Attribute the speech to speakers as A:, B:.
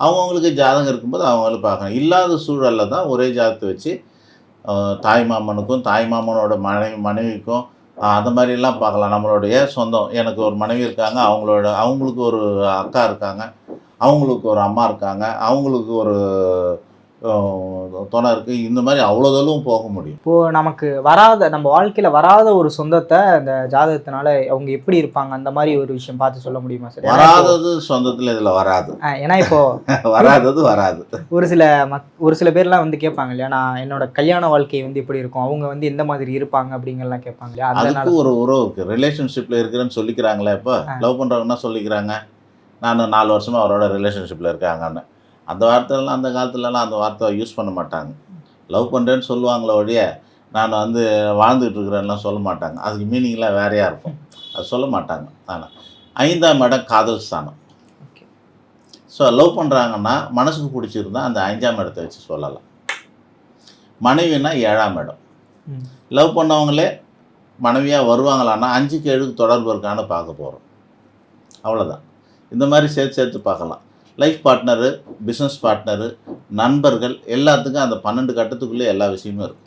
A: அவங்கவுங்களுக்கு ஜாதகம் இருக்கும்போது அவங்களும் பார்க்கணும். இல்லாத சூழலில் தான் ஒரே ஜாதகத்தை வச்சு தாய் மாமனுக்கும், தாய் மாமனோட மனைவிக்கும் அந்த மாதிரிலாம் பார்க்கலாம். நம்மளுடைய சொந்தம். எனக்கு ஒரு மனைவி இருக்காங்க. அவங்களுக்கு ஒரு அக்கா இருக்காங்க. அவங்களுக்கு ஒரு அம்மா இருக்காங்க. அவங்களுக்கு ஒரு துணை இருக்குது. இந்த மாதிரி அவ்வளோ தூரம் போக முடியும்.
B: இப்போது நமக்கு வராத நம்ம வாழ்க்கையில் வராத ஒரு சொந்தத்தை அந்த ஜாதகத்தினால அவங்க எப்படி இருப்பாங்க அந்த மாதிரி ஒரு விஷயம் பார்த்து சொல்ல முடியுமா சார்?
A: வராதது சொந்தத்தில் இதில் வராது.
B: ஏன்னா இப்போ
A: வராதது வராது.
B: ஒரு சில பேர்லாம் வந்து கேட்பாங்க இல்லையா, நான் என்னோட கல்யாண வாழ்க்கை வந்து எப்படி இருக்கும், அவங்க வந்து எந்த மாதிரி இருப்பாங்க அப்படிங்கலாம் கேட்பாங்க இல்லையா.
A: அதுக்கு ஒரு உறவு இருக்குது. ரிலேஷன்ஷிப்பில் இருக்கிறேன்னு சொல்லிக்கிறாங்களே. இப்போ லவ் பண்ணுறவங்கன்னா சொல்லிக்கிறாங்க, நான் 4 வருஷமாக அவரோட ரிலேஷன்ஷிப்பில் இருக்காங்கன்னு. அந்த வார்த்தைலாம் அந்த காலத்துலலாம் அந்த வார்த்தை யூஸ் பண்ண மாட்டாங்க. லவ் பண்ணுறேன்னு சொல்லுவாங்களே ஒழிய, நான் வந்து வாழ்ந்துகிட்டு இருக்கிறேன்லாம் சொல்ல மாட்டாங்க. அதுக்கு மீனிங்லாம் வேறையாக இருக்கும். அது சொல்ல மாட்டாங்க. ஆனால் 5ஆம் இடம் காதல் ஸ்தானம். ஸோ லவ் பண்ணுறாங்கன்னா மனசுக்கு பிடிச்சிருந்தா அந்த 5ஆம் இடத்தை வச்சு சொல்லலாம். மனைவினா 7ஆம் இடம். லவ் பண்ணவங்களே மனைவியாக வருவாங்களான்னா 5க்கு 7க்கு தொடர்பு இருக்கான்னு பார்க்க போகிறோம். அவ்வளோதான். இந்த மாதிரி சேர்த்து பார்க்கலாம். லைஃப் பார்ட்னரு, பிஸ்னஸ் பார்ட்னரு, நண்பர்கள் எல்லாத்துக்கும் அந்த 12 கட்டத்துக்குள்ளே எல்லா விஷயமும் இருக்கும்.